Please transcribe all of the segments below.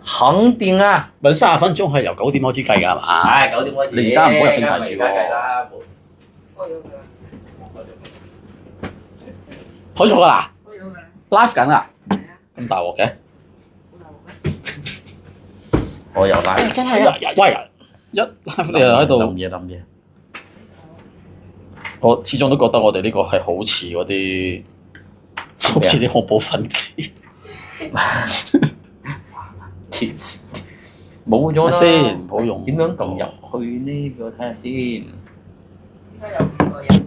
肯定啊！問30分鐘係由9點開始計㗎係嘛？係9點開始。你而家唔好入正題住喎。開咗㗎啦，live 緊啊！咁大鑊嘅，我又拉。真係啊！喂，一 live 你又喺度諗嘢。我始終都覺得我哋呢個係好似嗰啲，好似啲恐怖分子。黐線，冇咗啦先，唔好用。點樣撳入去呢個睇下先？依家有5個人睇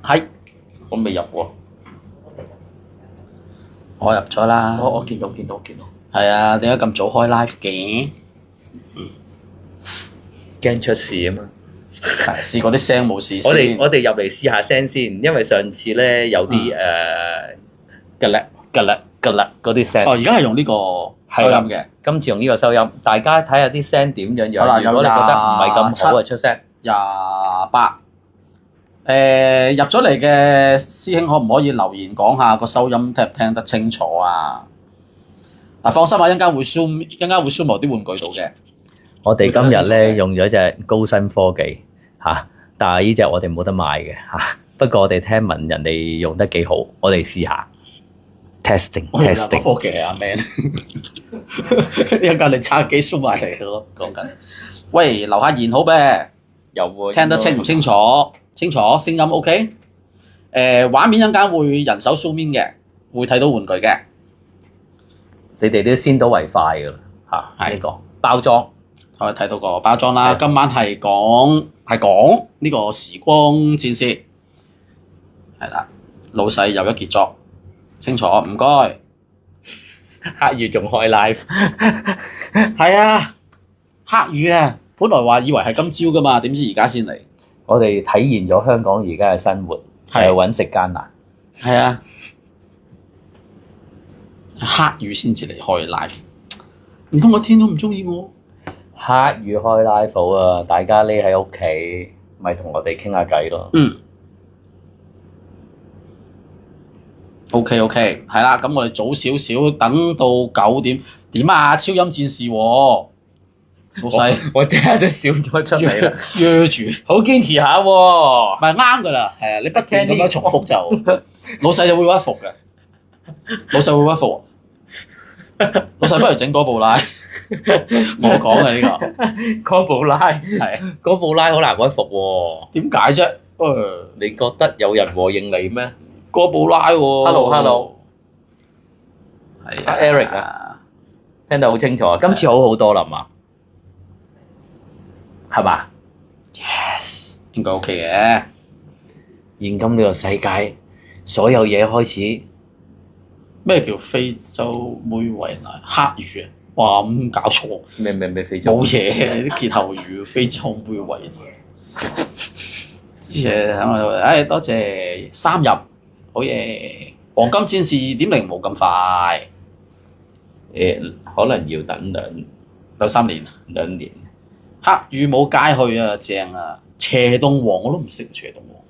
係，我未入喎。我入咗啦。我見到。係啊，點解咁早開 live 嘅？驚出事啊嘛！係試過啲聲冇事先。我哋入嚟試下聲先，因為上次咧有啲吉叻嗰啲聲。哦，而家係用呢個收音嘅。今次用呢個收音，大家睇下啲聲點樣好啦樣。如果你覺得唔係咁好啊，出聲。 28。入咗嚟嘅師兄可唔可以留言講下個收音聽唔聽得清楚啊？嗱，放心啊，一陣間會 zoom 落啲玩具度嘅。我哋今日咧用咗隻高新科技嚇，但係呢隻我哋冇得賣嘅嚇。不過我哋聽聞人哋用得幾好，我哋試下 testing。科技係阿 Man，一陣間你叉機 zoom 埋嚟咯，講緊。喂，留下言好咩？有喎，聽得清唔清楚？清楚，聲音 OK。畫面一陣間會人手 zoom in 嘅，會睇到玩具嘅。你哋都先睹為快㗎啦嚇，係呢個包裝。可以睇到個包裝啦。係今晚係講呢個時光戰士，係啦，老細又一傑作，清楚，唔該。黑月仲開 live，係啊，黑雨啊，本來話以為係今朝噶嘛，點知而家先嚟。我哋體現咗香港而家嘅生活係揾食艱難。係啊，黑雨先至嚟開 live，唔通個天都唔中意我？黑雨開 live 好啊，大家匿喺屋企，咪同我哋傾下偈咯。嗯。OK，係啦，咁我哋早少少，等到9點。點啊？超音戰士喎，老細我即刻都笑咗出嚟啦，約住，好堅持下喎。唔係啱噶啦，係啊，你不斷咁樣重複就，老細就會屈服嘅，老細會屈服。老細不如整嗰部拉，我講嘅呢個，哥布拉係哥布拉好難屈服喎。點解啫？你覺得有人和應你咩哥布拉喎？Hello，係啊 Eric 啊，聽得好清楚啊，今次好好多啦嘛，係嘛？ ，yes，應該 OK 嘅。現今呢個世界，所有嘢開始。咩叫非洲妹餵奶？黑魚啊！哇，咁搞錯，咩非洲？冇嘢，你啲歇後語，非洲妹餵奶。多謝3入，好嘢！黃金戰士2.0冇咁快，可能要等兩三年。 2年。黑羽冇街去啊，正啊！斜洞王我都唔識斜洞王。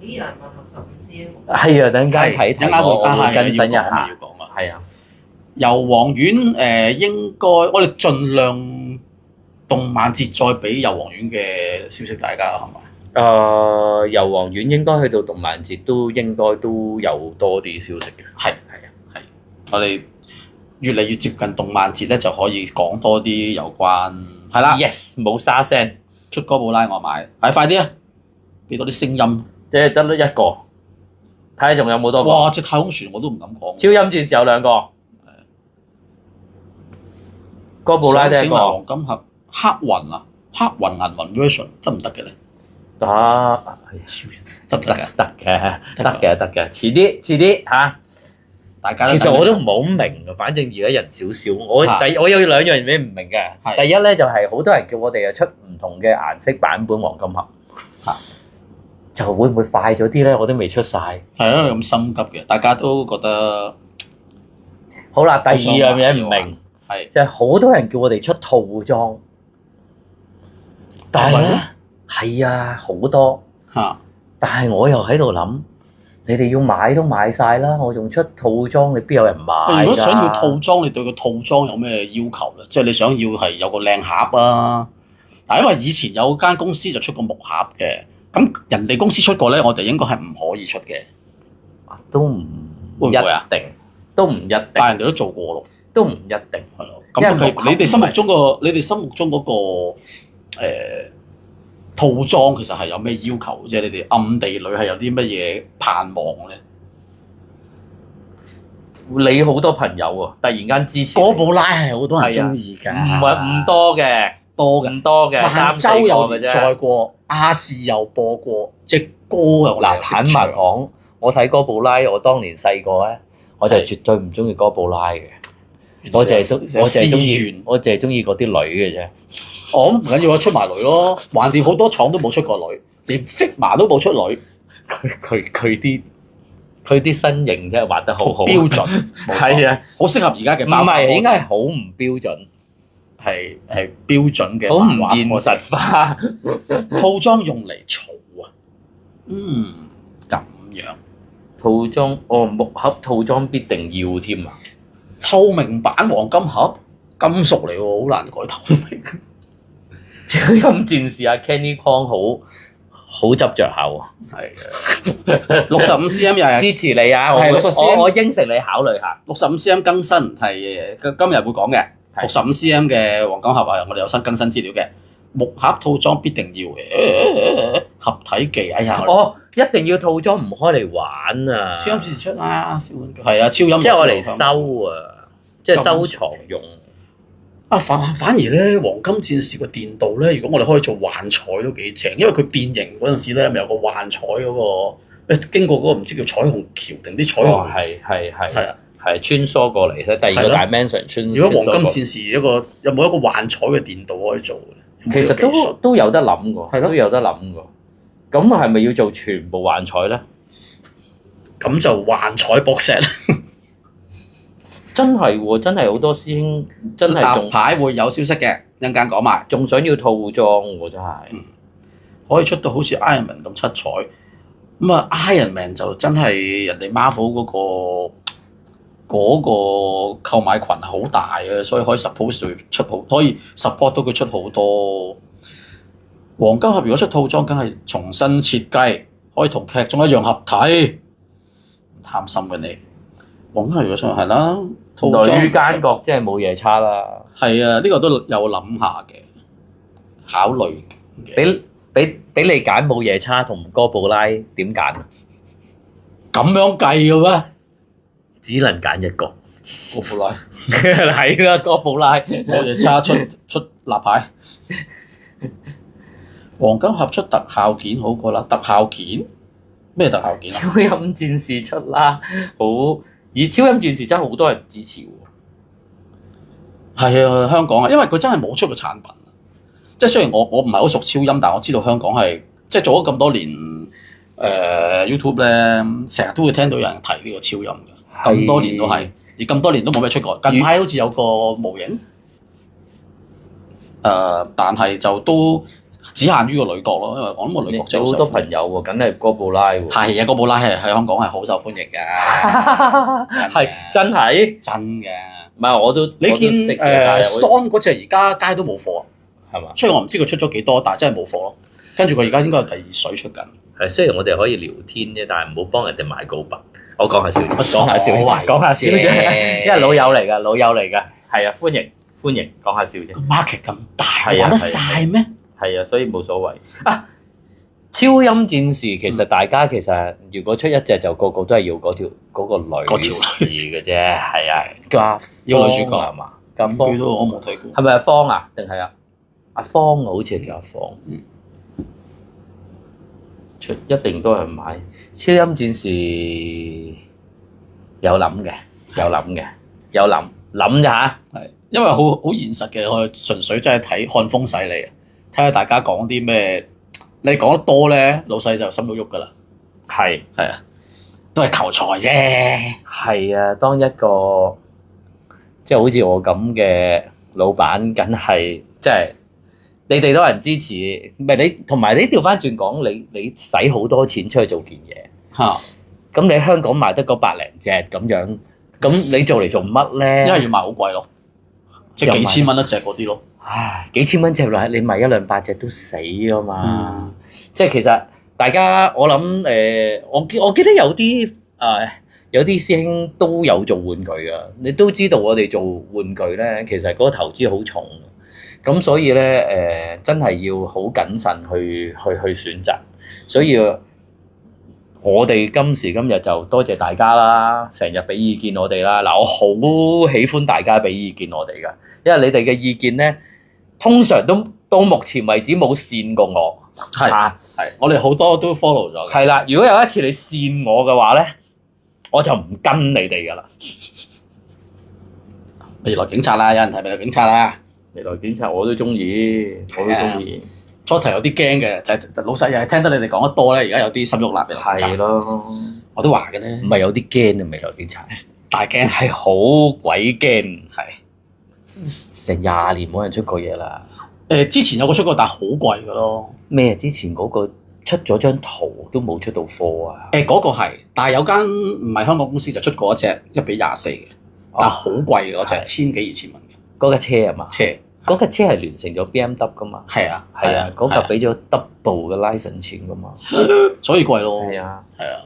咦？難問頭15先。係啊，等陣間睇陣間睇，我會更新一要下。講啊。係啊，油黃丸應該我哋盡量動漫節再俾油黃丸嘅消息大家係咪？油黃丸應該去到動漫節都應該都有多啲消息嘅。係，我哋越嚟越接近動漫節咧，就可以講多啲有關係啦。 Yes，冇沙聲，出哥布拉我買，快啲啊！俾多啲聲音。即係得一個，睇下仲有冇多個。哇！隻太空船我都唔敢講。超音戰士有2個，哥布拉得一個。黃金盒黑雲啊，黑雲銀魂 version 得唔得嘅咧？得唔得唔得㗎？得嘅，遲啲嚇。大家其實我都唔係好明啊，反正而家人少少，我有2樣嘢唔明嘅。係第一咧就係好多人叫我哋出唔同嘅顏色版本黃金盒，就會唔會快咗啲咧？我都未出晒。係啊，咁心急嘅，大家都覺得好啦，第二樣嘢唔明，係就係好多人叫我哋出套裝，但係咧係啊好多，嚇但係我又喺度諗，你哋要買都買晒啦，我仲出套裝，你邊有人買㗎？如果想要套裝，你對個套裝有咩要求咧？即係你想要係有個靚盒啊？嗱，因為以前有間公司就出過木盒嘅，咁人哋公司出過咧，我哋應該係唔可以出嘅。都唔會唔會啊？一定，都唔一定，但係人哋都做過咯，都唔一定係咯。咁你哋心目中嗰個套裝其實係有咩要求？即係你哋暗地裏係有啲乜嘢盼望咧？你好多朋友喎，突然間支持哥布拉係好多人中意㗎，唔多嘅，多嘅，唔多嘅，萬3-4州又個嘅啫。再過，亞視又播過，隻歌又嗱，坦白講，我睇哥布拉，我當年細個咧，我就絕對唔中意哥布拉嘅。我淨係中意嗰啲女嘅啫。我唔緊要啊，出埋女咯，橫掂好多廠都冇出過女，連 Figma 都冇出女。佢啲身形真係畫得好好，標準，係啊，好適合而家嘅唔漫畫。係應該係好唔標準，係標準嘅好唔漫畫現實化。套裝用嚟儲啊，咁樣套裝木盒套裝必定要添啊！透明版黃金盒金屬嚟喎，好難改透明。超音戰士阿 Kenny Kong 好執着下喎，係啊，65cm 又係支持你啊！係60cm 我應承你考慮下。 65cm 更新係今日會講嘅，65cm 嘅黃金盒啊，我哋有新更新資料嘅。木盒套裝必定要嘅，合體技，哎呀，一定要套裝，唔開嚟玩啊！超音戰士出啦，係啊，超音即係我嚟收啊，即係收藏用。反而咧，黃金戰士個電鍍咧，如果我哋可以做幻彩都幾正，因為佢變形嗰陣時咧，咪有個幻彩嗰個，經過嗰個唔知叫彩虹橋定啲彩虹，係穿梭過嚟咧。第二個 dimension 穿。如果黃金戰士有冇一個幻彩嘅電鍍可以做嘅？其實都有得諗㗎，都有得諗㗎。咁係咪要做全部幻彩咧？咁就幻彩博石。真係喎，真係好多師兄真係仲牌會有消息嘅，一陣間講埋。仲想要套裝喎，真係。可以出到好似 Iron Man 咁七彩。咁啊，Iron Man 就真係人哋 Marvel 嗰個購買群係好大嘅，所以可以 可以 support 到佢出好多。黃金盒如果出套裝，梗係重新設計，可以同劇中一樣合體。貪心嘅你，黃金盒如果出係啦。女奸角即係冇夜叉啦。係啊，呢個都有諗下嘅，考慮嘅。俾你揀冇夜叉同哥布拉點揀？咁樣計嘅咩？只能揀一個。哥布拉係啦，哥布拉。冇夜叉出立牌。黃金盒出特效件好過啦，特效件咩特效件啊？超音戰士出啦，而超音戰士真係好多人支持喎。係啊，香港啊，因為佢真係冇出過產品。即係雖然我唔係好熟超音，但我知道香港係即係做咗咁多年YouTube 咧，成日都會聽到有人提呢個超音嘅。咁多年都係，而咁多年都冇咩出過。近排好似有個模型，但係就都只限於個女角咯，因為我諗個女角就好多朋友喎，梗係哥布拉喎。係啊，哥布拉係喺香港係好受歡迎㗎，係真係真嘅。唔係我都你見Storm 嗰隻而家街都冇貨，係嘛？雖然我唔知佢出咗幾多，但係真係冇貨咯。跟住佢而家應該係第二水出緊。係雖然我哋可以聊天啫，但係唔好幫人哋買告白。我講下笑啫，講下笑啫，因為老友嚟㗎，係啊，歡迎，講下笑啫。market 咁大，玩得晒咩？係啊，所以冇所謂啊。超音戰士其實大家其實如果出一隻就個個都係要嗰個女士嘅啫，係啊，要女主角係嘛？阿方都我冇睇過，係咪阿方啊？定係阿方啊？好似係叫阿方。出一定都係買超音戰士，有諗咋嚇？係因為好現實嘅，我純粹真係睇看風使利啊！睇下大家講啲咩，你講得多咧，老細就心都喐噶啦。係啊，都係求財啫。係啊，當一個即係好似我咁嘅老闆，梗係即係你哋多人支持，唔係你同埋你調翻轉講，你使好多錢出去做件嘢嚇，咁你喺香港賣得嗰百零隻咁樣，咁你做嚟做乜咧？因為要賣好貴咯，即係幾千蚊一隻嗰啲咯。唉，幾千蚊隻奶，你賣一兩百隻都死啊嘛！嗯即係其實大家我諗我記得有啲師兄都有做玩具㗎，你都知道我哋做玩具咧，其實嗰個投資好重嘅，咁所以咧真係要好謹慎去選擇，所以我哋今時今日就多謝大家啦，成日俾意見我哋啦。嗱，我好喜歡大家俾意見我哋㗎，因為你哋嘅意見咧，通常都到目前為止冇跣過我。係啊係，我哋好多都 follow 咗嘅。係啦，如果有一次你跣我嘅話咧，我就唔跟你哋噶啦。未來警察啦，有人提未來警察啦。未來警察我都中意，我都中意。初頭有啲驚嘅，就係老細又係聽得你哋講得多咧，而家有啲心喐啦。未來警察係咯，我都話嘅咧唔，係有啲驚啊！未來警察大驚係好鬼驚，係。成20年冇人出過嘢啦。之前有個出過，但係好貴嘅咯。咩？之前嗰個出咗張圖都冇出到貨啊！嗰個係，但係有間唔係香港公司就出過一隻1:24嘅，但係好貴嘅嗰隻係，1000幾2000蚊嘅嗰架車啊嘛，車。嗰架車係聯乘咗 BMW 噶嘛，係啊係啊，嗰架俾咗 double 嘅 license 錢噶嘛，所以貴咯。係啊，係啊，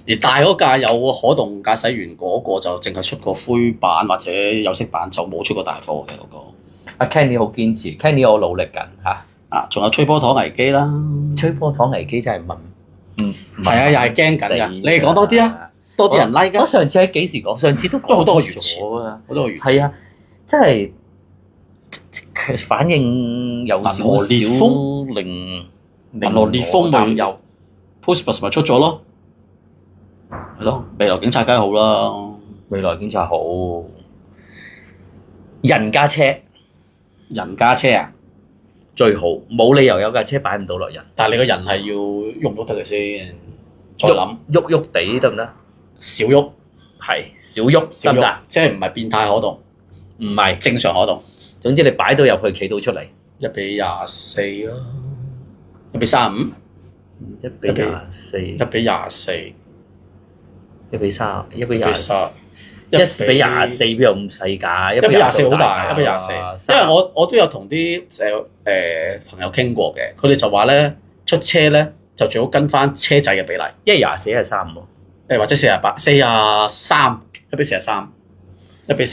而大嗰架有可動駕駛員嗰個就淨係出過灰版或者有色版，就冇出過大貨嘅嗰個。阿 Kenny 好堅持，Kenny 我努力緊嚇。啊，仲有吹波糖危機啦，吹波糖危機真係問，係啊，又係驚緊㗎。你哋講多啲啊，多啲人 like 㗎，我上次喺幾時講？上次都都好多個月前咗啊。好多個月。係啊，真係反應有少銀河烈少令銀河烈風咪有 Postbus 咪出咗咯，係咯，未來警察梗係好啦，未來警察好，人家車人家車啊，最好，冇理由有架車擺唔到落人，但係你個人係要喐都得嘅先，再諗喐喐地得唔得？少喐係少喐少得唔得喐？，即係唔係變態可動，唔係，正常可動。總之你擺到入去，企到出嚟， 1:24咯，1:35， 1:24， 1:24，一比三，一比廿， 1:30，一比24邊有咁細架？ 1:24好大架，1:24。因為我都有同啲朋友傾過嘅，佢哋就話咧出車咧就最好跟翻車仔嘅比例，因為24係3喎，或者43，1:43輻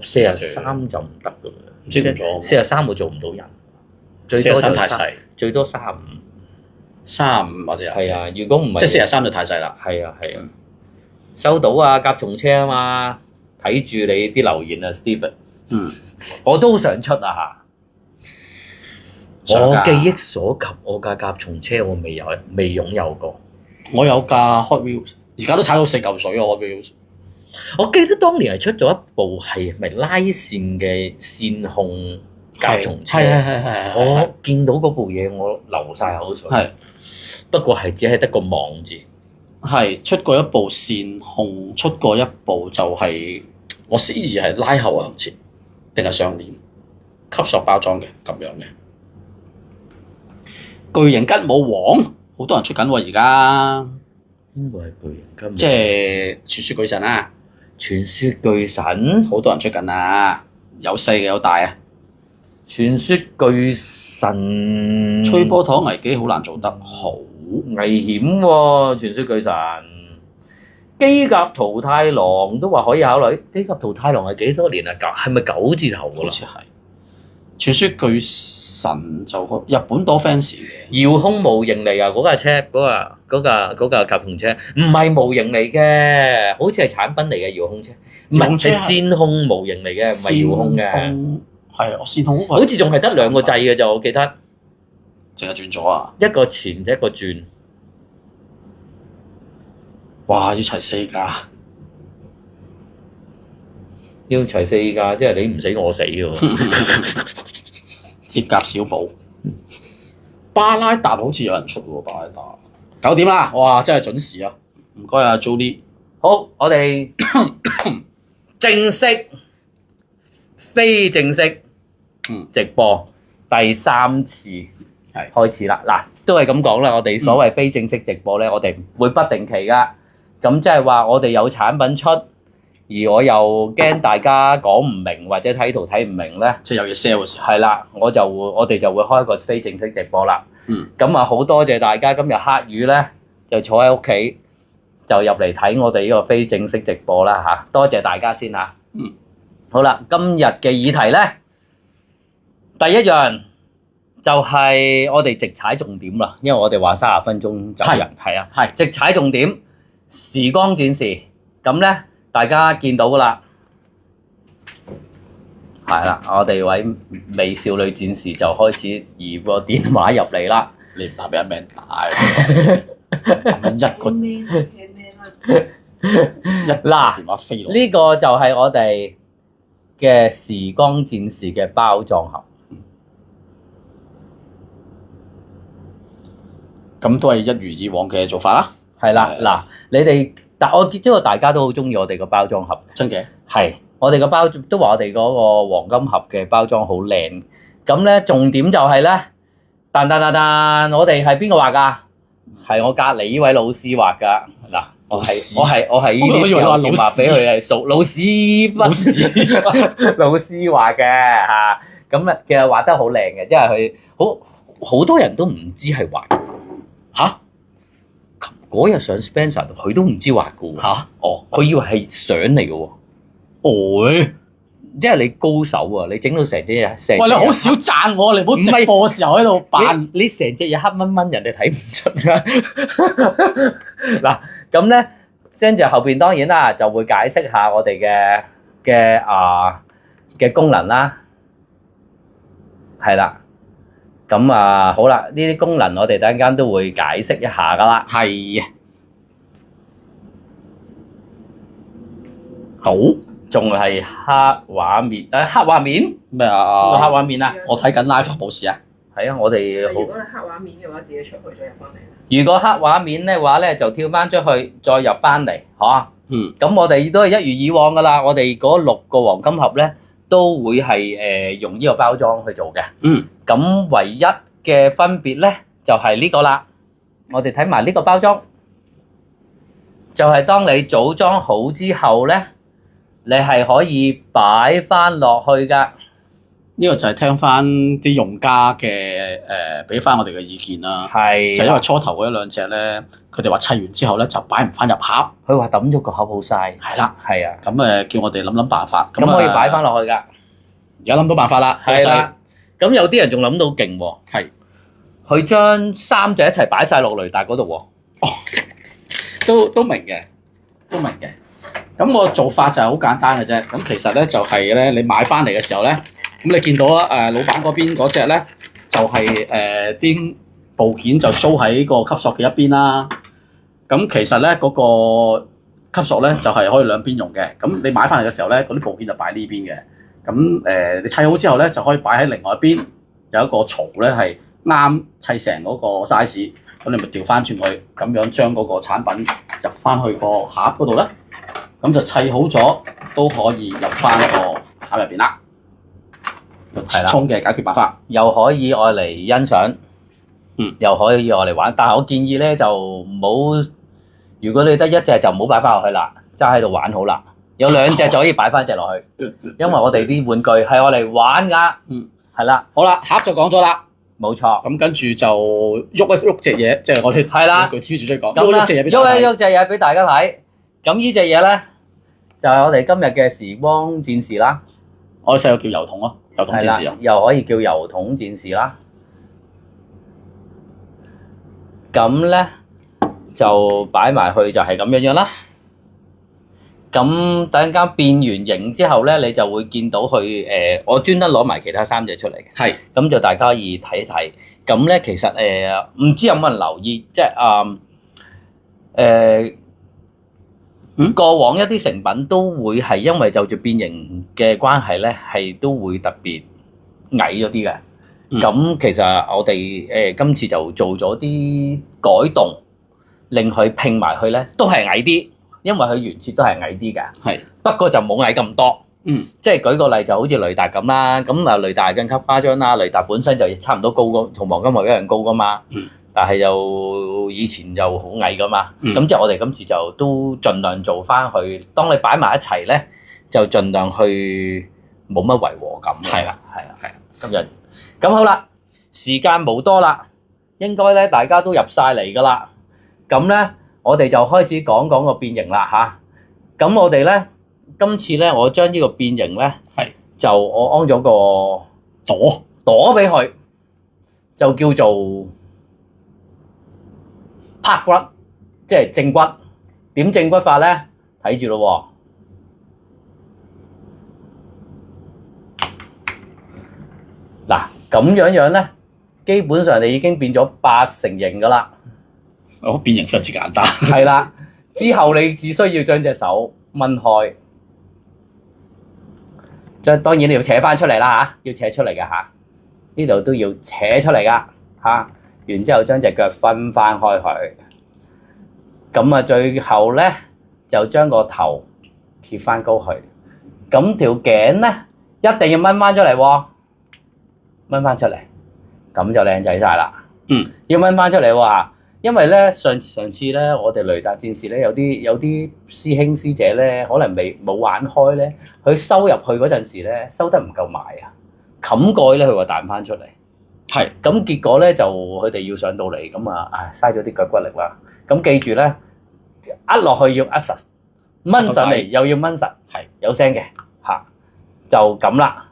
射43就唔得噶啦，唔知點咗43我做唔到人，最多43就太細，最多35。 35或者24，係啊，如果唔係即係43就太細啦。係啊係啊，收到啊甲蟲車啊嘛，睇住你啲留言啊 Steven，我都想出啊想㗎我記憶所及，我架甲蟲車我未擁有過。我有架 Hot Wheels，而家都踩到4嚿水啊 Hot Wheels。我記得當年係出咗一部係咪拉線嘅線控甲蟲車，係我見到嗰部嘢我流晒口水。係不過係只係得個網字。係出過一部線控，出過一部就係我思疑係拉後向前定係上鏈吸塑包裝嘅咁樣嘅巨型吉姆王，好多人出緊喎而家，邊個係巨型金？即係傳說巨神啊，傳說巨神，好多人出緊啊，有細嘅有大啊。傳說巨神，吹波糖危機好難做得好，危險喎！傳說巨神，機甲淘太郎都話可以考慮。機甲淘太郎係幾多年啊？係咪9字頭㗎啦？好似係。傳說巨神就日本多 fans 嘅，遙控模型嚟㗎，嗰架車，嗰架甲蟲車，唔係模型嚟嘅，好似係產品嚟嘅遙控車，唔係係線控模型嚟嘅，唔係遙控嘅。係我線控嗰個好似仲係得2個掣嘅咋，我記得。淨係轉咗啊！一個前一個轉。哇！要齊4架，要齊4架，即係你唔死我死喎。鐵甲小寶，巴拉達好似有人出喎，巴拉達9點啦，哇！真係準時啊！唔該啊 Jolie，好，我哋正式、非正式直播第3次開始啦。嗱，都係咁講啦。我哋所謂非正式直播咧，我哋會不定期噶，咁即係話我哋有產品出，而我又驚大家講唔明或者睇圖睇唔明咧，即係有嘢 sell 嘅時候。係啦，我哋就會開個非正式直播啦。嗯。咁啊，好多謝大家今日黑雨咧就坐喺屋企就入嚟睇我哋呢個非正式直播啦嚇，多謝大家先嚇。嗯。好啦，今日嘅議題咧，第一樣就係我哋直踩重點啦，因為我哋話30分鐘走人，係啊，係直踩重點，時光戰士，咁咧大家見到噶啦，係啦，我哋位美少女戰士就開始移個電話入嚟啦。你唔打俾阿 Man 打，咁樣一個嗱電話飛落。呢個就係我哋嘅時光戰士嘅包裝盒。咁都係一如以往嘅做法啦。係啦，嗱，你哋，但我知道大家都好中意我哋個包裝盒。真嘅。係，我哋個包都話我哋嗰個黃金盒嘅包裝好靚。咁咧重點就係咧，但，我哋係邊個畫㗎？係我隔離呢位老師畫㗎。嗱，我係呢啲時候先話俾佢係屬老師老師畫嘅嚇。咁其實畫得好靚嘅，即係佢好多人都唔知係畫。吓？嗰日上 Spencer 度，佢都唔知畫嘅喎。嚇？哦，佢以為係相嚟嘅喎。哦，即係你高手啊！你整到成隻嘢，喂，你好少讚我，你唔好直播嘅時候喺度扮。你成隻嘢黑蚊蚊，人哋睇唔出㗎。嗱，咁咧 Send 後邊當然啦，就會解釋下我哋嘅功能啦。係啦。咁啊，好啦，呢啲功能我哋等陣間都會解釋一下噶啦。係啊。好，仲係黑畫面，黑畫面咩黑啊？畫面啊！我睇緊 live 冇事啊。係啊，我哋如果係黑畫面嘅話，自己出去再入翻嚟。如果黑畫面嘅話咧，就跳翻出去，再入翻嚟，嚇。嗯。咁我哋都係一如以往噶啦，我哋嗰6個黃金盒咧，都會係用呢個包裝去做嘅。嗯。咁唯一嘅分別咧，就係呢個啦。我哋睇埋呢個包裝，就係當你組裝好之後咧，你係可以擺翻落去噶。呢個就係聽翻啲用家嘅俾翻我哋嘅意見啦。係。就因為初頭嗰1-2隻咧，佢哋話砌完之後咧就擺唔翻入盒。佢話抌咗個盒好嘥。係啦。係啊。咁叫我哋諗辦法。咁可以擺翻落去㗎。而家諗到辦法啦。係啦。咁有啲人仲諗到勁喎。係。佢將3隻一齊擺晒落雷達嗰度喎。哦。都明嘅，都明嘅。咁個做法就係好簡單嘅啫。咁其實咧就係咧，你買翻嚟嘅時候咧，咁你見到老闆嗰邊嗰隻咧，就係啲部件就 show 喺個吸索嘅一邊啦。咁其實咧嗰個吸索咧就係可以兩邊用嘅。咁你買翻嚟嘅時候咧，嗰啲部件就擺呢邊嘅。咁你砌好之後咧，就可以擺喺另外一邊，有一個槽咧係啱砌成嗰個 size。咁你咪調翻轉佢，咁樣將嗰個產品入翻去個盒嗰度咧，咁就砌好咗都可以入翻個盒入邊啦。折衷嘅解決辦法，又可以愛嚟欣賞，又可以愛嚟玩。但係我建議咧就唔好，如果你得一隻就唔好擺翻落去啦，揸喺度玩好啦。有2隻就可以擺翻隻落去，因為我哋啲玩具係愛嚟玩㗎。係啦，好啦，盒就講咗啦。冇錯，咁跟住就喐一喐隻嘢，即係我哋係啦，句 TV 主講，喐一喐隻嘢俾大家睇。喐一喐隻嘢俾大家睇。咁呢隻嘢咧，就係我哋今日嘅時光戰士啦。我哋細個叫油桶咯，油桶戰士啊，又可以叫油桶戰士啦。咁咧就擺埋去就係咁樣啦。咁等陣間變完形之後咧，你就會見到佢我專登攞埋其他3隻出嚟嘅。係。咁就大家可以睇一睇。咁咧其實唔知有冇人留意，即係過往一啲成品都會係因為就住變形嘅關係咧，係都會特別矮咗啲嘅。咁其實我哋今次就做咗啲改動，令佢拼埋去咧都係矮啲。因為佢原設都係矮啲嘅，係，不過就冇矮咁多。即係舉個例就好似雷達咁啦，咁啊雷達更加誇張啦，雷達本身就差唔多高過同黃金雲一樣高噶嘛，但係就以前就好矮噶嘛，咁即係我哋今次就都盡量做翻去，當你擺埋一齊咧，就盡量去冇乜違和感。係啦，今日咁好啦，時間冇多啦，應該咧大家都入晒嚟噶啦，咁咧我哋就開始講個變形啦嚇，咁我哋咧。今次咧，我將呢個變形咧，就我安咗個朵俾佢，就叫做拍骨，即係正骨。點正骨法咧？睇住咯喎。嗱，咁樣咧，基本上你已經變咗8成形噶啦。我變形非常之簡單。係啦，之後你只需要將隻手掹開。當然你要扯翻出嚟啦嚇，要扯出嚟嘅嚇，呢度都要扯出嚟噶嚇，然之後將隻腳分翻開佢，咁啊最後咧就將個頭揭翻高去，咁條頸咧一定要掹翻出嚟喎，掹翻出嚟，咁就靚仔晒啦。要掹翻出嚟喎，因為咧上次咧我哋雷達戰士咧有啲師兄師姐咧可能冇玩開咧，佢收入去嗰陣時咧收得唔夠埋啊，冚蓋咧佢話彈翻出嚟，咁結果咧就佢哋要上到嚟咁啊，嘥咗啲腳骨力啦。咁記住咧，壓落去要壓實，掹上嚟又要掹實，有聲嘅嚇，就咁啦。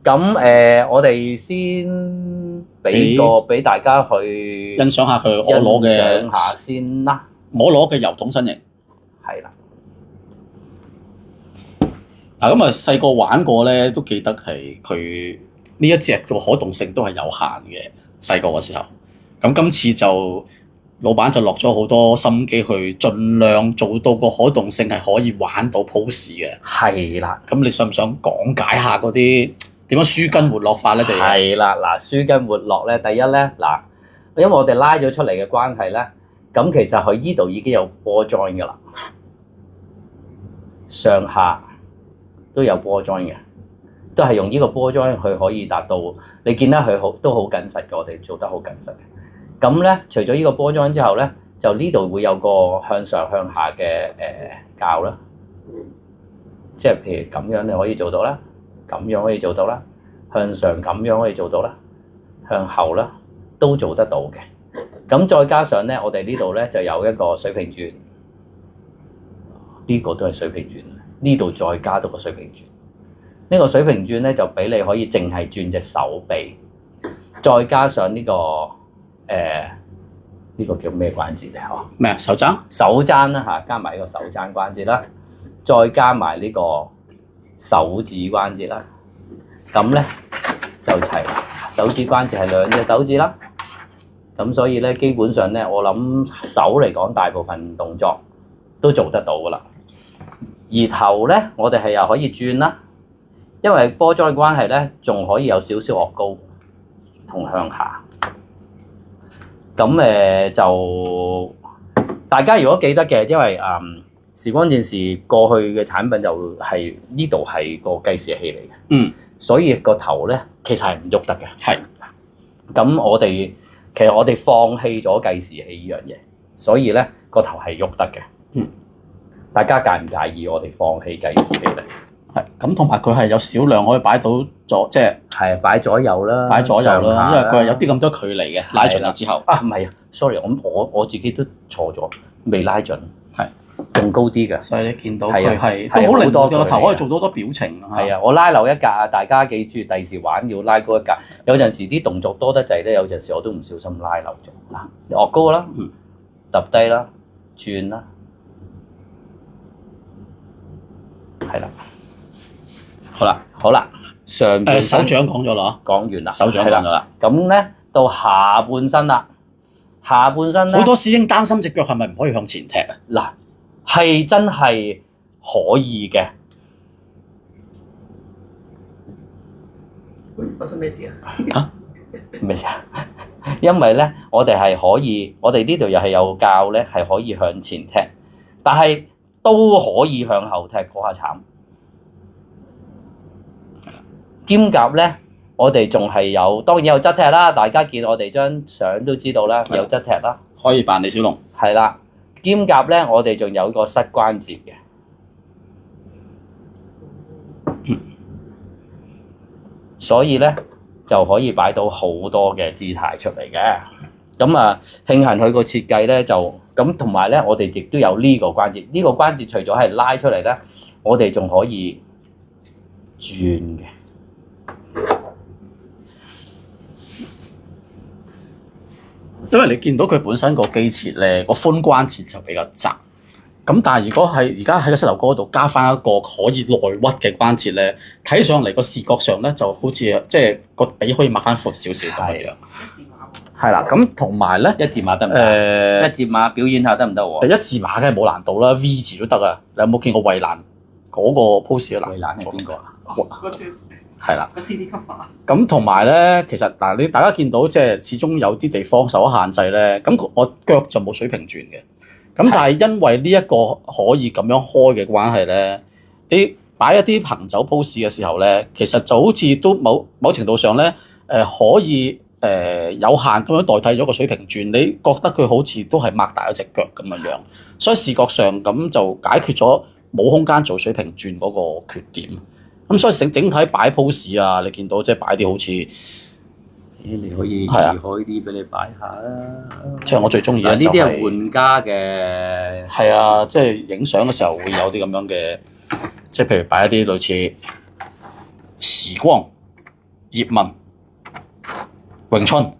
咁我哋先俾大家去欣賞下佢我攞嘅，欣賞下先啦。我攞嘅油桶身形係啦。咁啊細個玩過咧，都記得係佢呢一隻個可動性都係有限嘅。細個嘅時候，咁今次就老闆就落咗好多心機去盡量做到個可動性係可以玩到 pose 嘅。係啦。咁你想唔想講解下嗰啲點樣舒筋活絡法咧？就係啦，嗱，舒筋活絡咧，第一咧，嗱，因為我哋拉咗出嚟嘅關係咧，咁其實佢依度已經有波 join 噶啦，上下都有波 join 嘅，都係用呢個波 join 佢可以達到，你見得佢都好緊實嘅，我哋做得好緊實嘅。咁咧，除咗呢個波 join 之後咧，就呢度會有個向上向下嘅教啦，即係譬如咁樣你可以做到啦。咁樣可以做到啦，向上咁樣可以做到啦，向後啦都做得到嘅。咁再加上咧，我哋呢度咧就有一個水平轉，呢個都係水平轉，呢度再加多個水平轉。呢個水平轉咧就俾你可以淨係轉隻手臂，再加上呢個呢個叫咩關節咧？嗬？咩啊？手踭？手踭啦嚇，加埋呢個手踭關節啦，再加埋呢個手指關節啦，咁咧就齊啦。手指關節係2隻手指啦，咁所以咧基本上咧，我諗手嚟講，大部分動作都做得到噶啦。而頭咧，我哋係又可以轉啦，因為波 join 關係咧，仲可以有少少岳高同向下。咁就大家如果記得嘅，因為時光戰士過去嘅產品就係呢度係個計時器嚟嘅，所以個頭咧其實係唔喐得嘅。咁其實我哋放棄咗計時器呢樣嘢，所以咧個頭係喐得嘅。大家介唔介意我哋放棄計時器咧？咁同埋佢係有少量可以擺到即係擺左右啦，擺左右啦，因為佢係有啲咁多距離嘅，拉盡咗之後。唔係，sorry，我自己都錯咗，未拉盡。仲高啲嘅，所以你見到佢係都好靈活嘅，個頭可以做到好多表情。我拉漏一格啊！大家記住，第時玩要拉高一格。有陣時啲動作多得滯咧，有陣時我都唔小心拉漏咗。嗱，岳高啦，揼低啦，轉啦，係啦，好啦，上半身手掌講咗啦，講完啦，手掌講咗啦。咁咧到下半身啦，下半身咧好多師兄擔心隻腳係咪唔可以向前踢啊？嗱。係真係可以嘅。發生咩事啊？咩事啊？因為咧，我哋係可以，我哋呢度又係有教咧，係可以向前踢，但係都可以向後踢，嗰下慘。兼夾咧，我哋仲係有，當然有側踢啦。大家見我哋張相都知道啦，有側踢啦。可以扮李小龍。係啦，兼夾咧，我哋仲有個膝關節嘅。所以咧就可以擺到好多嘅姿態出嚟嘅。咁啊，慶幸佢個設計咧就咁，同埋咧我哋亦都有呢個關節。呢個關節除咗係拉出嚟咧，我哋仲可以轉嘅。因為你見到佢本身個機設咧，個髖關節就比較窄。咁但係如果係而家喺個膝頭哥度加翻一個可以內屈嘅關節咧，睇上嚟個視覺上咧就好似即係個髀可以擘翻闊少少咁樣。係啦，咁同埋咧一字馬得唔得？一字馬表演下得唔得喎？一字馬梗係冇難度啦 ，V 字都得啊！你有冇見過衛蘭嗰個 pose 啊？衛蘭係邊個啊？係啦。個 CD cover。咁同埋咧，其實嗱，你大家見到即係始終有啲地方受咗限制咧，咁我腳就冇水平轉嘅。咁但係因為呢一個可以咁樣開嘅關係咧，你擺一啲行走 pose 嘅時候咧，其實就好似都某程度上咧，可以有限咁樣代替咗個水平轉，你覺得佢好似都係擘大咗隻腳咁樣，所以視覺上咁就解決咗冇空間做水平轉嗰個缺點。咁所以整體擺 pose 啊，你見到即係擺啲好似。你可以移開啲俾你擺下啦。即係我最中意呢啲係玩家嘅。係啊，即係影相嘅時候會有啲咁樣嘅，即係譬如擺一啲類似時光、葉問、詠春，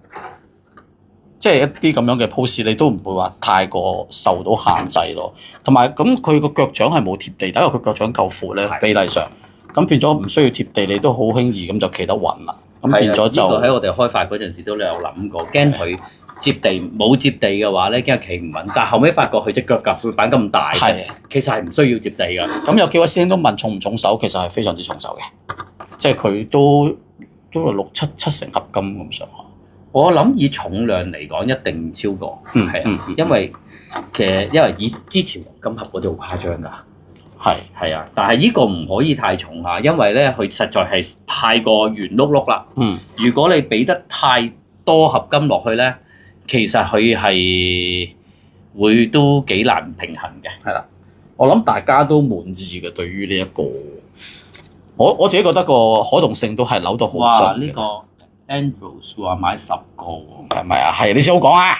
即係一啲咁樣嘅 pose，你都唔會話太過受到限制咯。同埋咁佢個腳掌係冇貼地，因為佢腳掌夠闊咧，比例上咁變咗唔需要貼地，你都好輕易咁就企得穩啦。咁變咗就喺我哋開發嗰陣時都有諗過，驚佢接地冇接地嘅話咧，驚企唔穩。但係後尾發覺佢隻腳夾會板咁大，其實係唔需要接地㗎。咁有幾位師兄都問重唔重手，其實係非常之重手嘅，即係佢都係6-7成合金咁上下。我諗以重量嚟講，一定超過，因為以之前黃金盒嗰啲好誇張㗎。係啊，但係呢個唔可以太重嚇，因為咧佢實在係太過圓碌碌啦。如果你俾得太多合金落去咧，其實佢係會都幾難平衡嘅。係啦，我諗大家都滿意嘅對於呢一個，我自己覺得個可動性都係扭到好盡嘅。呢個 Andrews 話買10個喎，係咪啊？係你先好講啊！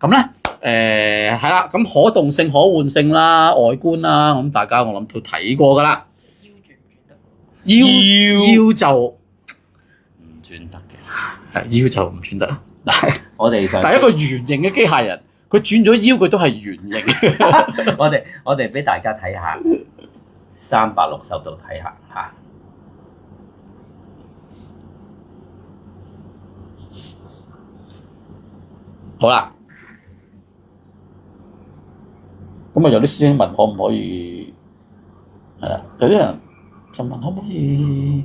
咁咧，係啦，咁可動性、可換性啦、外觀啦，咁大家我諗都睇過㗎啦。腰就唔轉得嘅，腰就唔轉得。我哋但係一個圓形嘅機械人，佢轉咗腰，佢都係圓形。我哋俾大家睇下360度睇下嚇。好啦。咁啊，有啲師兄問可唔可以係啊？有啲人就問可唔可以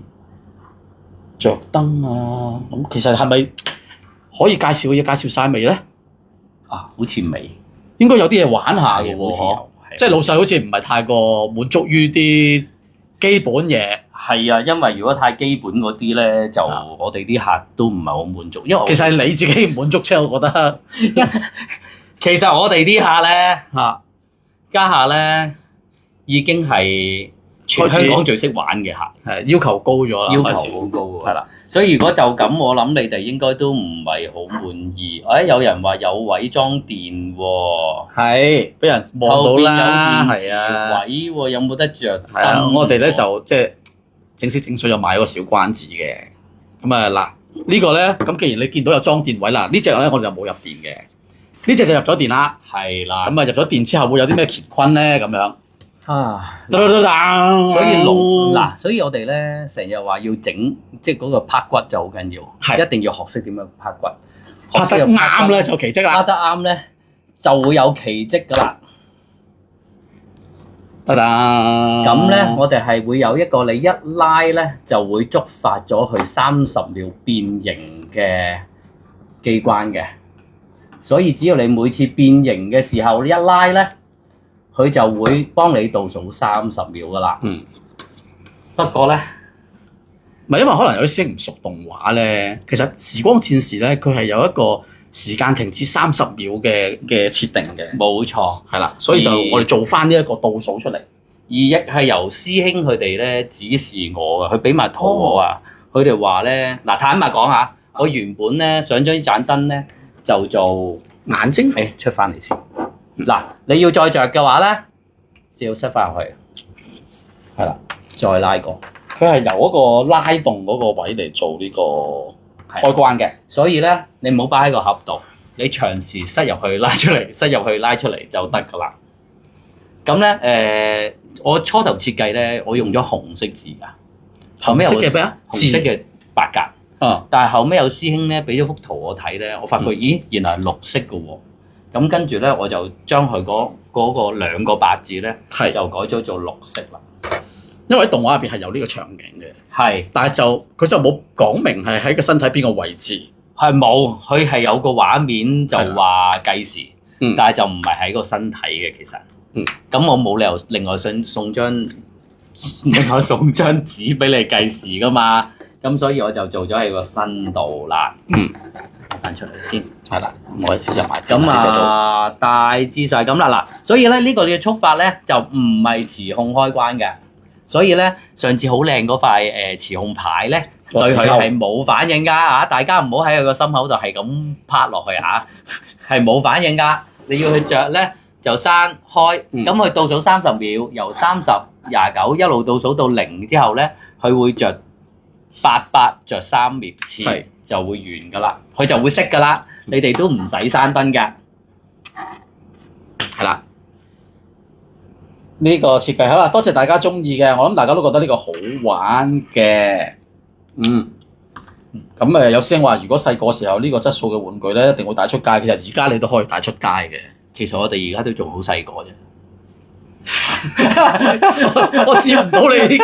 着燈啊？咁其實係咪可以介紹嘅嘢介紹晒未咧？啊，好似未，應該有啲嘢玩下嘅喎，即係老細好似唔係太過滿足於啲基本嘢。係啊，因為如果太基本嗰啲咧，就我哋啲客都唔係好滿足。因為其實係你自己唔滿足啫，我覺得。其實我哋啲客咧家下咧已經係全香港最識玩嘅客，係要求高咗啦，要求好高喎。係啦，所以如果就咁，我諗你哋應該都唔係好滿意。有人話有偽裝電喎，係俾人望到啦，係啊，位喎，有冇得着燈？係啊，我哋咧就即係整色整水，又買個小關子嘅。咁啊嗱，呢個咧咁，既然你見到有裝電位啦，呢隻咧我哋就冇入電嘅。呢隻就入咗電啦，係啦。咁啊入咗電之後會有啲咩乾坤咧？咁樣所以我哋咧成日話要整，即係嗰個拍骨就好緊要，一定要學識點樣拍骨，拍得啱咧就奇蹟啦，拍得啱咧就會有奇蹟噶啦。咁咧，我哋係會有一個你一拉咧就會觸發咗佢30秒變形嘅機關嘅。所以只要你每次變形嘅時候一拉咧，佢就會幫你倒數30秒噶啦。不過咧，唔係因為可能有啲師兄唔熟動畫咧，其實時光戰士咧佢係有一個時間停止30秒嘅設定嘅，冇錯，係啦，所以就我哋做翻呢一個倒數出嚟。而亦係由師兄佢哋咧指示我嘅，佢俾埋圖我啊。佢哋話咧，嗱坦白講下，我原本咧想將呢盞燈咧就做眼睛，出翻嚟先。嗱，你要再着嘅話咧，就要塞翻入去，係啦，再拉過。佢係由嗰個拉動嗰個位嚟做呢個開關嘅，所以咧你唔好擺喺個盒度，你長時塞入去拉出嚟，塞入去拉出嚟就得㗎啦。咁咧我初頭設計咧，我用咗紅色字㗎。後尾有紅色嘅咩啊？紅色嘅八格。啊！但係後尾有師兄咧俾咗幅圖我睇咧，我發覺咦原來係綠色嘅喎。咁跟住咧我就將佢嗰個兩個八字咧就改咗做綠色啦。因為喺動畫入邊係有呢個場景嘅，係，但係佢就冇講明係喺個身體邊個位置。係冇，佢係有個畫面就話計時，但係就唔係喺個身體嘅其實。咁我冇理由另外送張紙俾你計時噶嘛，咁所以我就做咗喺個身度啦。翻出嚟先，係啦，我入埋。咁啊，大致上係咁啦嗱，所以咧呢個嘅觸發咧就唔係磁控開關嘅，所以咧上次好靚嗰塊磁控牌咧對佢係冇反應㗎嚇，大家唔好喺佢個心口度係咁拍落去嚇，係冇反應㗎，你要去着咧。就閂開，咁佢倒數30秒，由30、29一路倒數到0之後咧，佢會着88着3秒次就會完㗎啦，佢就會熄㗎啦，你哋都唔使閂燈㗎，係啦。呢個設計好啦，多謝大家中意嘅，我諗大家都覺得呢個好玩嘅，咁有師兄話，如果細個時候呢個質素嘅玩具咧，一定會帶出街。其實而家你都可以帶出街嘅。其實我哋而家都仲好細個啫，我接唔到你呢句。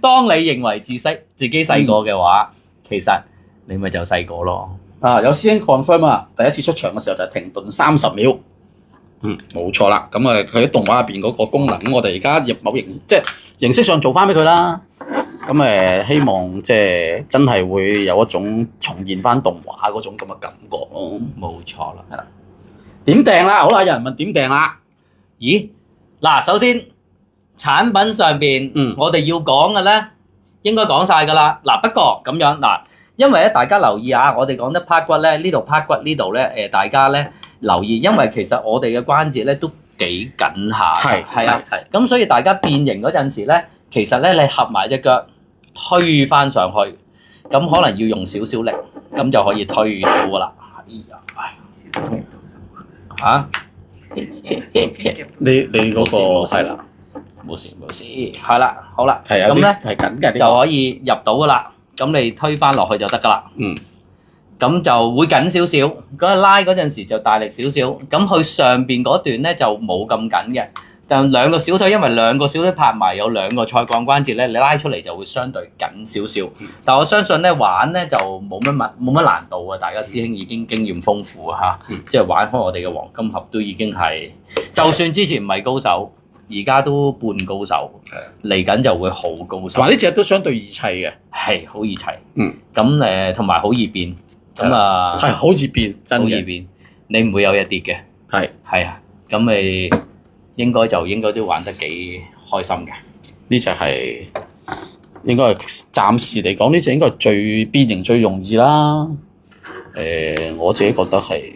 當你認為自己細個嘅話，其實你咪就細個咯。有師兄 confirm 啊，第一次出場嘅時候就係停頓30秒。冇錯啦。咁佢喺動畫入邊嗰個功能，我哋而家入某形式上做翻俾佢啦。咁希望真係會有一種重現翻動畫嗰種咁嘅感覺咯。冇錯啦，係啦。點訂啦？好啦，有人問點訂啦？咦？嗱，首先產品上邊，我哋要講嘅咧，應該講晒㗎啦。嗱，不過咁樣嗱，因為咧大家留意下，我哋講得拍骨咧，呢度拍骨呢度咧，大家咧留意，因為其實我哋嘅關節咧都幾緊下，係啊，咁所以大家變形嗰陣時咧，其實咧你合埋隻腳推翻上去，咁可能要用少少力，咁就可以推到㗎啦。嚇？你嗰個係啦，冇事，係啦，好啦，咁咧係緊嘅就可以入到㗎啦。咁你推翻落去就得㗎啦。咁就會緊少少，嗰拉嗰陣時就大力少少。咁佢上邊嗰段咧就冇咁緊嘅。但兩個小腿，因為兩個小腿拍埋有兩個賽鋼關節咧，你拉出嚟就會相對緊少少。但我相信咧玩咧就冇乜難度啊！大家師兄已經經驗豐富嚇，即係玩開我哋嘅黃金盒都已經係，就算之前唔係高手，而家都半高手，嚟緊就會好高手。同埋呢隻都相對易砌嘅，係好易砌。咁同埋好易變。咁啊，係好易變，真嘅。好易變，你唔會有嘢跌嘅。係啊，咁你應該都玩得幾開心嘅。呢隻係應該係暫時嚟講，呢隻應該係最變形最容易啦。我自己覺得係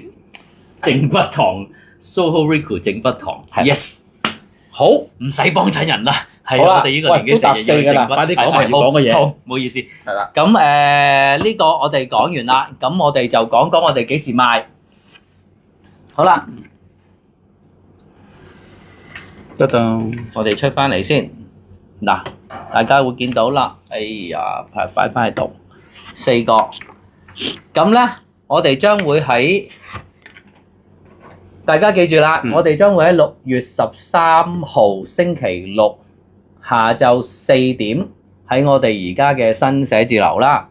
正骨堂 Soho Rico 正骨堂 ，yes， 好，唔使幫襯人啦。係我哋呢個年紀成日要正骨，快啲講埋要講嘅嘢。好，唔好意思。係啦。咁呢個我哋講完啦，咁我哋就講講我哋幾時賣。好啦。得啦，我哋出翻嚟先，嗱，大家會見到啦。哎呀，擺翻喺度，4個。咁咧，我哋將會喺，大家記住啦，我哋將會喺6月13號星期六下晝4點喺我哋而家嘅新寫字樓啦，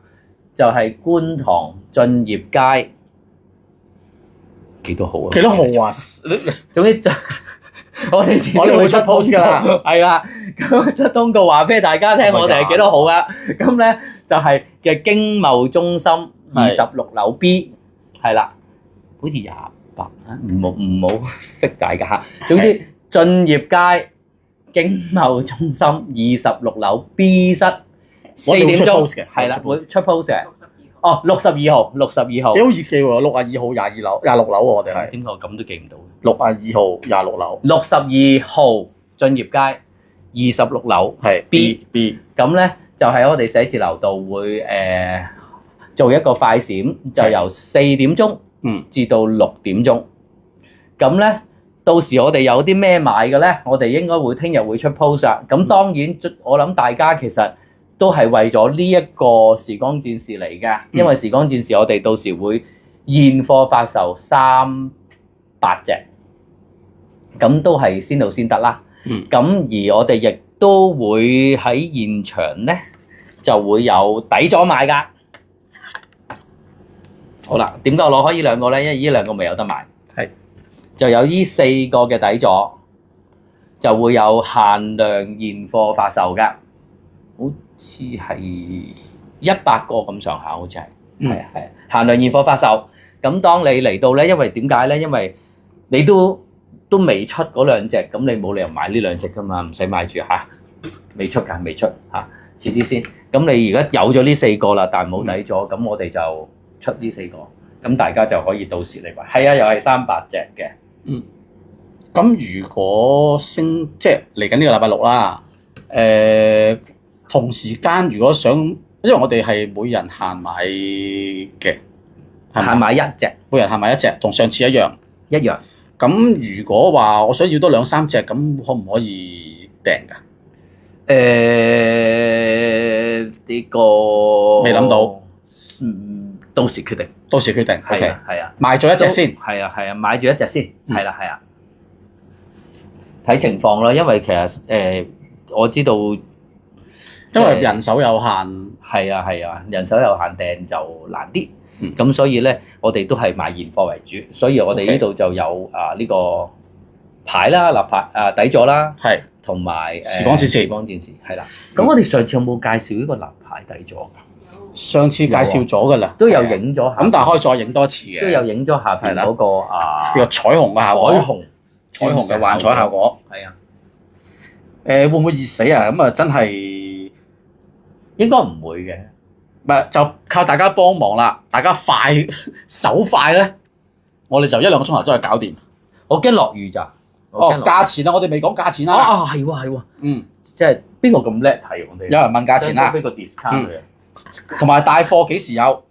就係觀塘駿業街幾多號啊？幾多號啊？總之就我哋自己我哋會出 post 㗎啦，係啦，咁出通告話俾大家聽，我哋係幾多號啊？咁咧就係嘅經貿中心26樓 B 係啦，好似28啊，唔好逼大家嚇。總之進業街經貿中心26樓 B 室4點鐘係啦，會出 post 嘅。哦，62號幾好熱記喎，62號26樓喎，我哋係點解我咁都記唔到62號26樓， ？62號進業街26樓係 B 咁咧就喺我哋寫字樓度會做一個快閃，就由4點鐘至到6點鐘。咁咧到時我哋有啲咩買嘅咧，我哋應該會聽日會出 post 啊。咁當然我諗大家其實都係為咗呢一個時光戰士嚟嘅，因為時光戰士我哋到時會現貨發售300隻，咁都係先到先得啦。咁而我哋亦都會喺現場咧就會有底座賣㗎。好啦，點解我攞開呢兩個咧？因為呢兩個未有得賣，係就有呢4個嘅底座，就會有限量現貨發售㗎。好似係100個咁上下，好似係，係啊，限量現貨發售。咁當你嚟到咧，因為點解咧？因為你都未出嗰兩隻，咁你冇理由買呢兩隻噶嘛，唔使買住嚇，未出㗎，未出嚇，遲啲先。咁你而家有咗呢4個啦，但係冇底咗，咁我哋就出呢4個，咁大家就可以到時嚟買。係啊，又係300隻嘅。咁如果即係嚟緊呢個禮拜6啦，同時間如果想，因為我哋係每人限買嘅，限買1隻，每人限買1隻，同上次一樣。咁如果話我想要多2-3隻，咁可唔可以訂㗎？呢個未諗到，到時決定。係啊，係啊，賣咗1隻先。係啊，買住1隻先。係啦，係啊，睇情況啦，因為其實我知道。因為人手有限，係啊，人手有限訂就難啲，咁所以咧，我哋都係賣現貨為主，所以我哋呢度就有呢個牌啦、立牌底座啦，係同埋時光戰士係啦。咁我哋上次有冇介紹呢個立牌底座㗎？上次介紹咗㗎啦，都有影咗，咁但係可以再影多次嘅，都有影咗下邊嗰個呢個彩虹嘅效果，彩虹嘅幻彩效果，係啊。會唔會熱死啊？咁啊真係。應該唔會嘅，唔係就靠大家幫忙啦，大家快手快咧，我哋就1-2個鐘頭都係搞掂。我驚落雨咋？價錢啊，我哋未講價錢啦。係喎，即係邊個咁叻睇我哋？有人問價錢啦，俾個 discount 佢。同埋帶貨幾時有？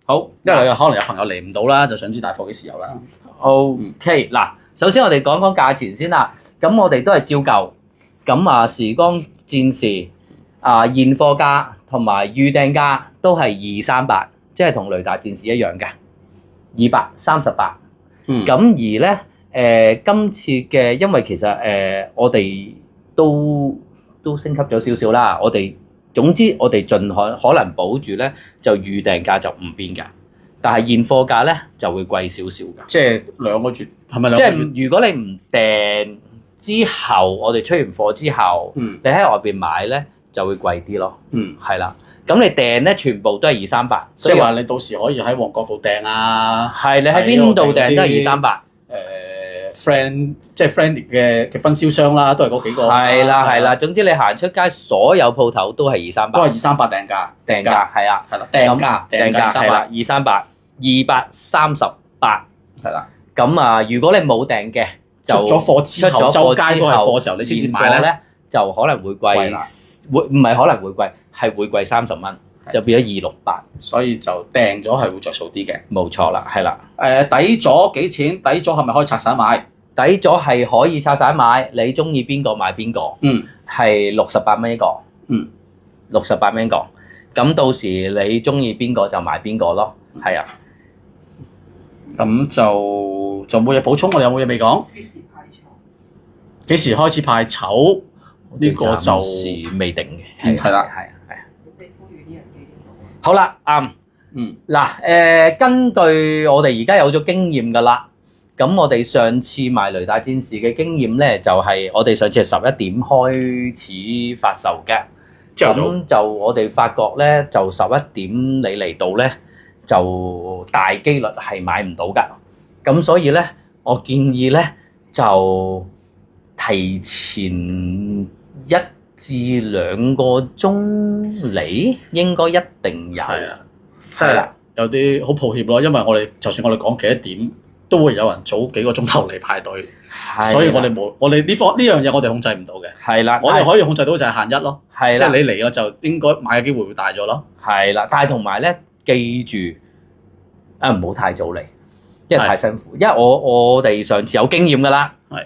好，因為可能有朋友嚟唔到啦，就想知帶貨幾時有啦。OK，嗱，首先我哋講價錢先啦。咁我哋都係照舊。咁時光戰士現貨價同埋預訂價都係238，即係同雷達戰士一樣嘅238。咁而咧今次嘅，因為其實我哋都升級咗少少啦。總之我哋盡可能保住咧，就預訂價就唔變㗎。但係現貨價咧就會貴少少㗎。即係2個月，係咪2個月？即係如果你唔訂之後，我哋出完貨之後，你喺外邊買咧。就會貴啲咯，係啦。咁你訂咧，全部都係238，即係話你到時可以喺旺角度訂啊。係你喺邊度訂都係238。friend 即係 friend 嘅分銷商啦，都係嗰幾個。係啦。總之你行出街，所有鋪頭都係238。都係238訂價，係啊，係啦，訂價係啦，238，238係啦。咁如果你冇訂嘅，就出咗貨之後，周街都係貨時候，你先至買咧，就可能會貴。唔係可能會貴，係會貴30蚊，就變咗268，所以就訂咗係會着數啲嘅。冇錯啦，係啦。底座幾錢？底座係咪可以拆散買？底座係可以拆散買，你中意邊個買邊個。係68蚊一個。68蚊一個。咁到時你中意邊個就買邊個咯。係啊。咁就冇嘢補充，我哋有冇嘢未講？幾時開始派籌？呢個就未定嘅，係啦，好啦，啱。嗱，根據我哋而家有咗經驗㗎啦，咁我哋上次賣雷達戰士嘅經驗咧，就係、我哋上次係11點開始發售嘅。朝頭咁就我哋發覺咧，就11點你嚟到咧，就大機率係買唔到㗎。咁所以咧，我建議咧就提前1至2個鐘嚟，應該一定有。係啊，即係有啲好抱歉咯，因為就算我哋講幾多點，都會有人早幾個鐘頭嚟排隊，所以我哋呢樣嘢我哋控制唔到嘅。係啦，我哋可以控制到就係限一咯，係啦，即係你嚟嘅就應該買嘅機會會大咗咯。係啦，但係同埋咧，記住唔好太早嚟，因為太辛苦。因為我哋上次有經驗㗎啦。係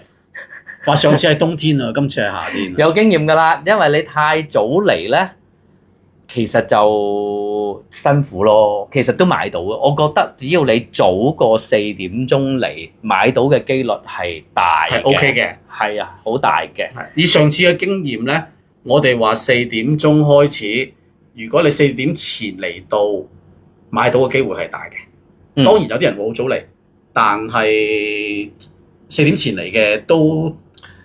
話上次係冬天啊，今次係夏天。有經驗㗎啦，因為你太早嚟咧，其實就辛苦咯。其實都買到嘅，我覺得只要你早過4點鐘嚟，買到嘅機率係大嘅。係 OK 嘅，係啊，好大嘅。以上次嘅經驗咧，我哋話4點鐘開始，如果你4點前嚟到，買到嘅機會係大嘅。當然有啲人會好早嚟，但係4點前嚟嘅都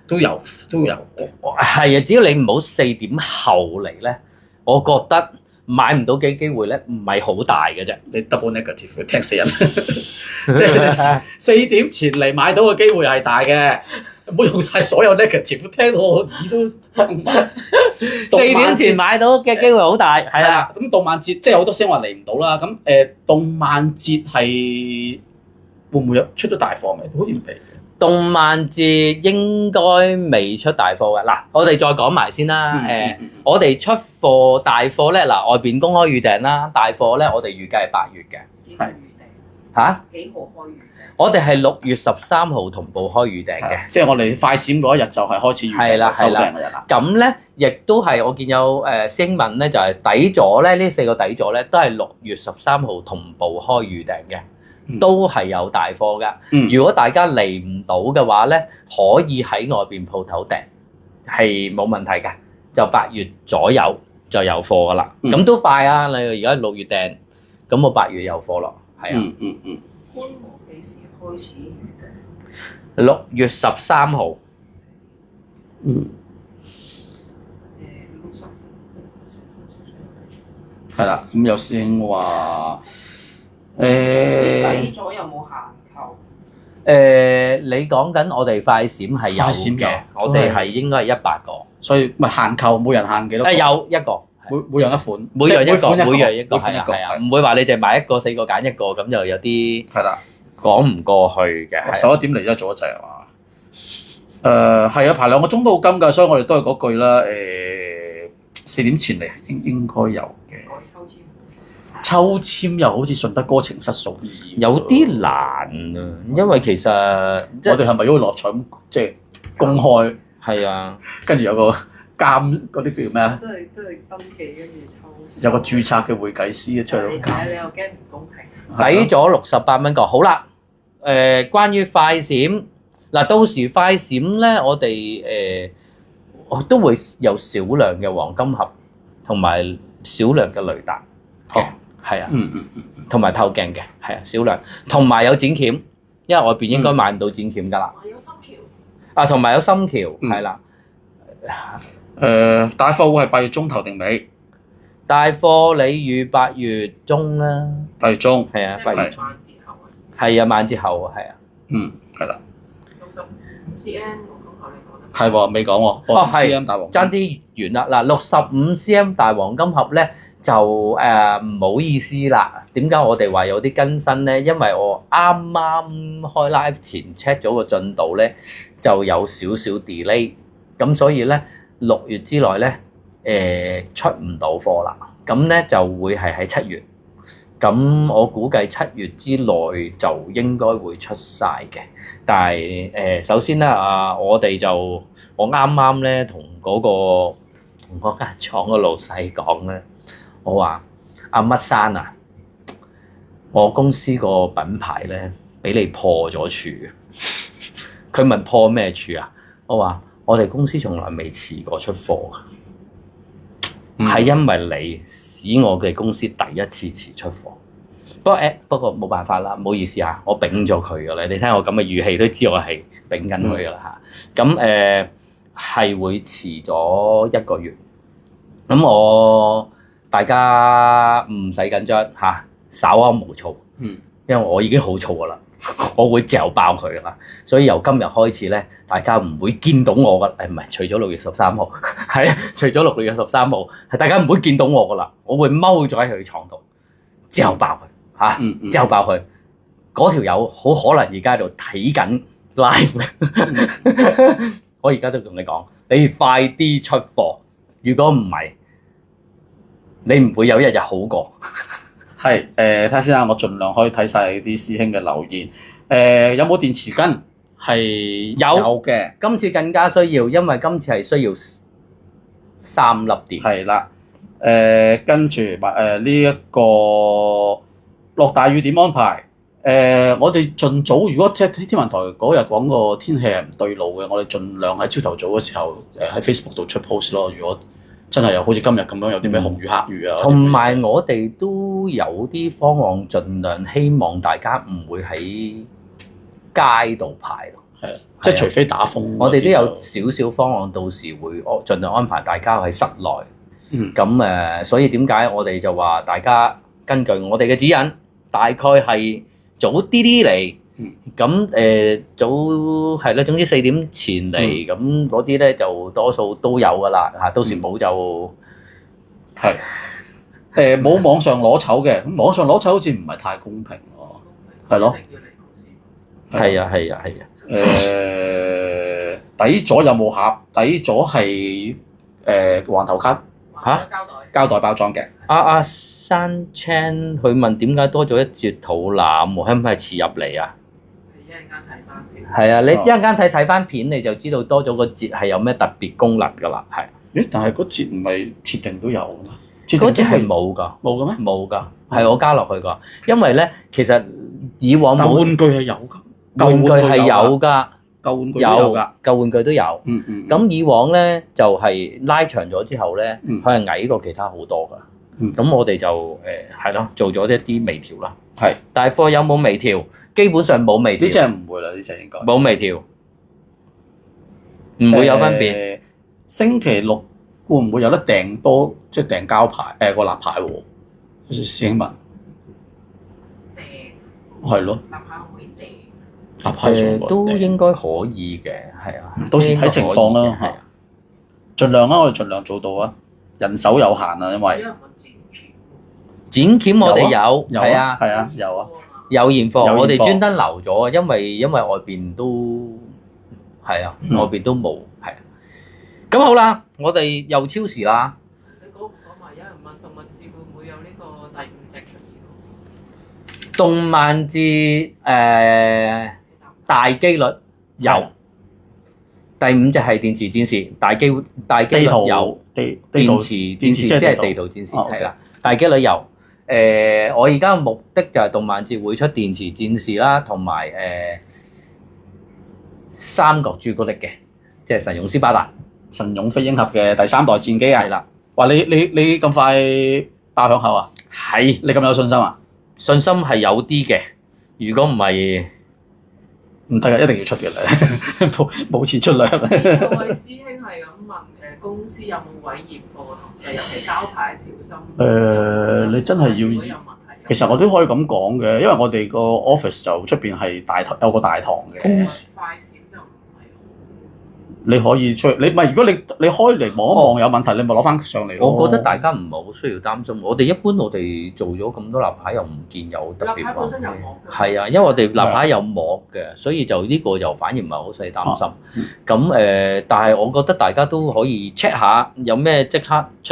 有。係啊，只要你唔好4點後嚟咧，我覺得買唔到嘅機會咧唔係好大嘅啫。你 double negative 聽死人，即係4點前嚟買到嘅機會係大嘅，唔好用晒所有 negative，聽到我耳都痛埋。4點前買到嘅機會好大，係啦。咁動漫節即係好多聲話嚟唔到啦。咁動漫節係會唔會有出咗大貨未？好似未。動漫節應該未出大貨嘅。嗱，我哋再講埋先啦。我哋出貨大貨咧，嗱，外邊公開預訂啦，大貨咧我哋預計係8月嘅。係嚇？幾號開預訂？我哋係6月13號同步開預訂嘅。即係我哋快閃嗰一日就係開始預訂收訂嗰日啦。咁咧，亦都係我見有師兄問咧，就係底座咧，呢4個底座咧都係6月13號同步開預訂嘅。都係有大貨㗎。如果大家嚟唔到嘅話咧，可以喺外邊鋪頭訂，係冇問題嘅。就8月左右就有貨㗎啦。咁都快啊！你而家6月訂，咁我8月有貨咯。係啊。官網幾時開始預訂？6月13號。 係啦，咁有師兄話底座有冇限購？你講緊我哋快閃係有嘅，我哋係應該係100個，所以唔係限購，每人限幾多個？有一個，每樣一款，每樣一個，每樣一個，係啊，唔會話你淨係買一個4個揀一個，咁就有啲係啦，講唔過去嘅。11點嚟真係做得滯係嘛？係啊，排2個鐘都好金㗎，所以我哋都係嗰句啦。4點前嚟應該有嘅。抽籤又好似順德歌情失數字，有啲難啊，因為其實我哋係咪要落彩咁即係公開？係啊，跟住有個監嗰啲叫咩啊？都係登記跟住抽。有個註冊嘅會計師出嚟你又驚唔公平？抵咗68蚊個。好啦，關於快閃嗱，到時快閃咧，我哋都會有少量嘅黃金盒同埋少量嘅雷達嘅。係啊，同埋透鏡嘅，係啊，少量，同埋有剪鉗，因為外邊應該買唔到剪鉗㗎啦。有心橋。啊，同埋有心橋，係啦。大貨會係8月中頭定尾？大貨你預8月中啦。8月中。係啊，8月中。萬節後啊。係啊，萬節後啊，係啊。係啦。65 cm 黃金盒你講得。係喎，未講喎。哦，係。cm 大黃。爭啲遠啦，嗱，65 cm 大黃金盒咧。就唔好意思啦，點解我哋話有啲更新咧？因為我啱啱開 live 前 check 咗個進度咧，就有少少 delay，咁所以咧6月之內咧出唔到貨啦，咁咧就會係喺7月，咁我估計7月之內就應該會出晒嘅。但係首先咧我哋就我啱啱咧同嗰間廠嘅老細講咧。我話阿乜山啊，我公司個品牌咧俾你破咗處。佢問破咩處啊？我話我哋公司從來未遲過出貨㗎，係因為你使我嘅公司第一次遲出貨。不過冇辦法啦，唔好意思啊，我丙咗佢㗎啦。你聽我咁嘅語氣都知我係丙緊佢㗎啦嚇。咁係會遲咗1個月。咁大家唔使緊張嚇，稍安勿躁。因為我已經好燥㗎啦，我會嚼爆佢㗎啦。所以由今日開始咧，大家唔會見到我㗎。唔係，除咗6月13號，係啊，除咗6月13號，係大家唔會見到我㗎啦。我會踎咗喺佢床度，嚼爆佢嚇，嚼爆佢。嗰條友好可能而家喺度睇緊 live。我而家都同你講，你快啲出貨。如果唔係，你唔會有一日好過。係睇下先啊，我盡量可以睇晒啲師兄嘅留言。有冇電池巾？係有嘅。今次更加需要，因為今次係需要3粒電。係啦。跟住呢一個落大雨點安排？我哋盡早，如果即係天文台嗰日講個天氣係唔對路嘅，我哋盡量喺朝頭早嘅時候喺 Facebook 度出 post 咯。如果真係又好似今日咁樣有啲咩紅雨黑雨啊，同埋我哋都有啲方案，盡量希望大家唔會喺街度排咯。係啊，即係除非打風。我哋都有少少方案，到時會盡量安排大家喺室內。咁所以點解我哋就話大家根據我哋嘅指引，大概係早啲嚟。咁早係啦，總之4點前嚟，咁嗰啲咧就多數都有噶啦嚇，到時冇就係冇網上攞籌嘅，咁網上攞籌好似唔係太公平喎，係咯，係啊。底座有冇盒？底座係環頭卡嚇，膠袋包裝嘅。阿山 Chan 佢問點解多咗一節肚腩喎？係唔係遲入嚟啊？係啊，你一陣間睇翻片你就知道多咗個節係有咩特別功能㗎啦，係。咦？但係嗰節唔係設定都有㗎？嗰節係冇㗎，冇嘅咩？冇㗎，係我加落去㗎。因為咧，其實以往冇玩具係有㗎，玩具係有㗎，舊玩具都有㗎，舊玩具都有。咁以往咧就係拉長咗之後咧，佢係矮過其他好多㗎。咁我哋就係咯，做咗一啲微調啦。係，大貨有冇微調？基本上冇微調。呢隻唔會啦，呢隻應該冇微調，唔會有分別。星期六會唔會有得訂多，即係訂膠牌個立牌喎？好似師兄問。係咯。立牌可唔可以訂？立牌上都應該可以嘅，係啊。到時睇情況啦，係啊。盡量啊，我哋盡量做到啊。人手有限啊，因為剪鉗我哋有，係啊，係啊，有啊。有現貨，我哋專登留咗，因為外邊都係啊，外邊都冇係。咁好啦，我哋又超時啦。你講埋有人問動物節會唔會有呢個第5隻出現？動漫節大機率有，第5隻係電池戰士，大機率有。電池戰士即係地圖戰士，係啦，大機率有。我而家嘅目的就係動漫節會出電池戰士啦，同埋三角朱古力嘅，即係神勇斯巴達、神勇飛鷹俠嘅第3代戰機啊！係啦，哇！你咁快爆響口啊？係，你咁有信心啊？信心係有啲嘅，如果唔係唔得嘅，一定要出嘅啦，冇錢出糧。有位師兄係咁問公司有冇位驗貨同尤其膠牌小心。你真係要，其實我都可以咁講嘅，因為我哋個 office 就出邊係有個大堂嘅。快閃就唔係。你可以出，你唔係如果你開嚟望一望有問題，你咪攞翻上嚟咯。我覺得大家唔係好需要擔心。我哋一般我哋做咗咁多立牌又唔見有特別。立牌本身有膜嘅。係啊，因為我哋立牌有膜嘅，所以就呢個又反而唔係好使擔心。咁但係我覺得大家都可以 check 下有咩即刻出